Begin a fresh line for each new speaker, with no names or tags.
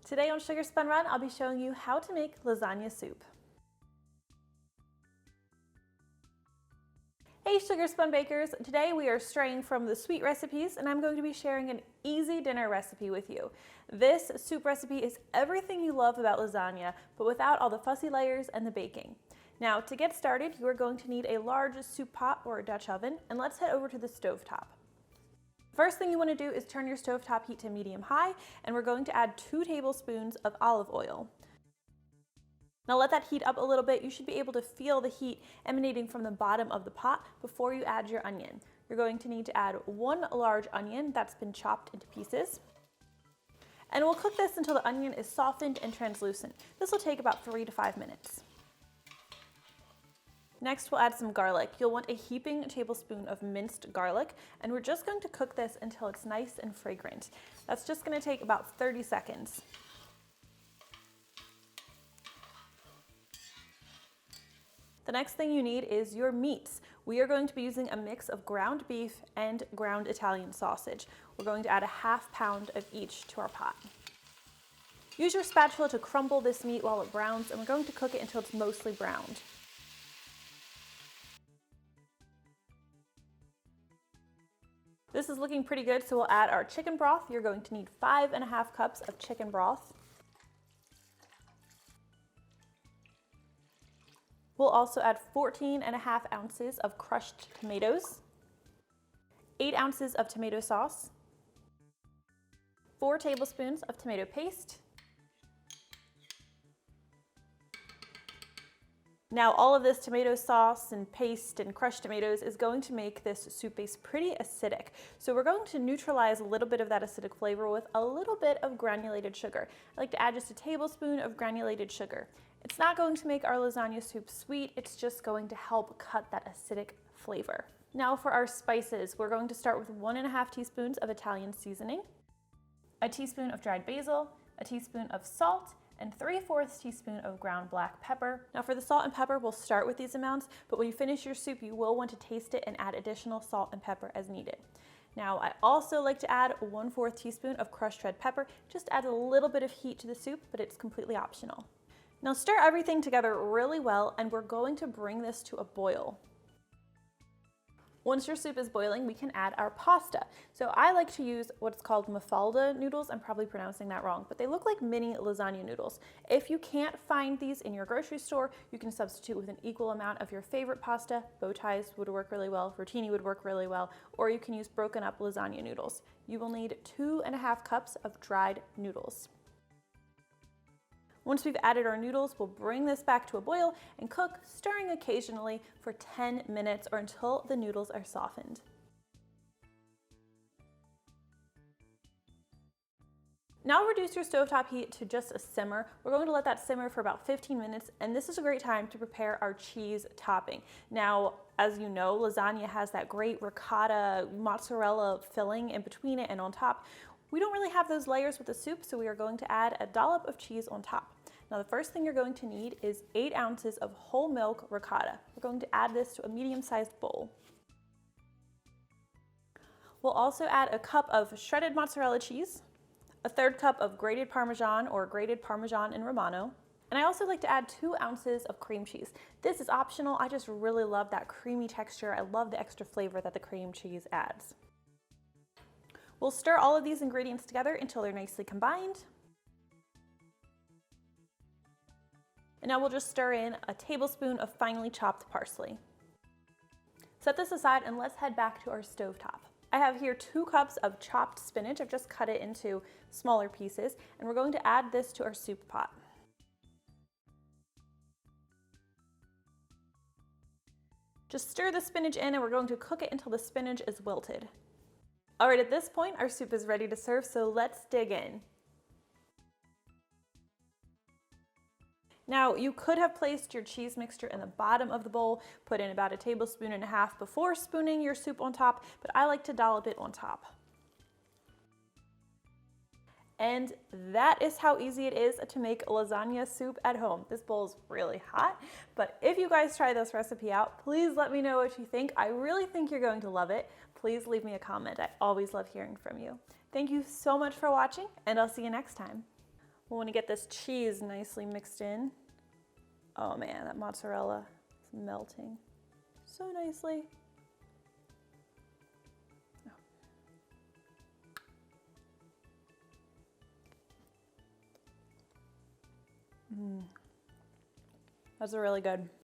Today on Sugar Spun Run, I'll be showing you how to make lasagna soup. Hey Sugar Spun Bakers! Today we are straying from the sweet recipes and I'm going to be sharing an easy dinner recipe with you. This soup recipe is everything you love about lasagna, but without all the fussy layers and the baking. Now to get started, you are going to need a large soup pot or a Dutch oven, and let's head over to the stovetop. First thing you want to do is turn your stovetop heat to medium-high, and we're going to add 2 tablespoons of olive oil. Now let that heat up a little bit. You should be able to feel the heat emanating from the bottom of the pot before you add your onion. You're going to need to add 1 large onion that's been chopped into pieces. And we'll cook this until the onion is softened and translucent. This will take about 3 to 5 minutes. Next, we'll add some garlic. You'll want a heaping tablespoon of minced garlic, and we're just going to cook this until it's nice and fragrant. That's just going to take about 30 seconds. The next thing you need is your meats. We are going to be using a mix of ground beef and ground Italian sausage. We're going to add a ½ pound of each to our pot. Use your spatula to crumble this meat while it browns, and we're going to cook it until it's mostly browned. This is looking pretty good, so we'll add our chicken broth. You're going to need 5½ cups of chicken broth. We'll also add 14½ ounces of crushed tomatoes, 8 ounces of tomato sauce, 4 tablespoons of tomato paste. Now all of this tomato sauce and paste and crushed tomatoes is going to make this soup base pretty acidic. So we're going to neutralize a little bit of that acidic flavor with a little bit of granulated sugar. I like to add just a tablespoon of granulated sugar. It's not going to make our lasagna soup sweet, it's just going to help cut that acidic flavor. Now for our spices, we're going to start with 1½ teaspoons of Italian seasoning, a teaspoon of dried basil, a teaspoon of salt, and 3/4 teaspoon of ground black pepper. Now for the salt and pepper, we'll start with these amounts, but when you finish your soup, you will want to taste it and add additional salt and pepper as needed. Now I also like to add 1/4 teaspoon of crushed red pepper. Just adds a little bit of heat to the soup, but it's completely optional. Now stir everything together really well, and we're going to bring this to a boil. Once your soup is boiling, we can add our pasta. So I like to use what's called Mafalda noodles. I'm probably pronouncing that wrong, but they look like mini lasagna noodles. If you can't find these in your grocery store, you can substitute with an equal amount of your favorite pasta. Bow ties would work really well, rotini would work really well, or you can use broken up lasagna noodles. You will need 2½ cups of dried noodles. Once we've added our noodles, we'll bring this back to a boil and cook, stirring occasionally for 10 minutes or until the noodles are softened. Now reduce your stovetop heat to just a simmer. We're going to let that simmer for about 15 minutes, and this is a great time to prepare our cheese topping. Now, as you know, lasagna has that great ricotta mozzarella filling in between it and on top. We don't really have those layers with the soup, so we are going to add a dollop of cheese on top. Now the first thing you're going to need is 8 ounces of whole milk ricotta. We're going to add this to a medium-sized bowl. We'll also add a cup of shredded mozzarella cheese, a 1/3 cup of grated parmesan or grated parmesan in Romano, and I also like to add 2 ounces of cream cheese. This is optional. I just really love that creamy texture. I love the extra flavor that the cream cheese adds. We'll stir all of these ingredients together until they're nicely combined. And now we'll just stir in a tablespoon of finely chopped parsley. Set this aside and let's head back to our stovetop. I have here 2 cups of chopped spinach. I've just cut it into smaller pieces, and we're going to add this to our soup pot. Just stir the spinach in, and we're going to cook it until the spinach is wilted. All right, at this point, our soup is ready to serve, so let's dig in. Now, you could have placed your cheese mixture in the bottom of the bowl, put in about 1.5 tablespoons before spooning your soup on top, but I like to dollop it on top. And that is how easy it is to make lasagna soup at home. This bowl is really hot, but if you guys try this recipe out, please let me know what you think. I really think you're going to love it. Please leave me a comment. I always love hearing from you. Thank you so much for watching, and I'll see you next time. We want to get this cheese nicely mixed in. Oh man, that mozzarella is melting so nicely. That's really good.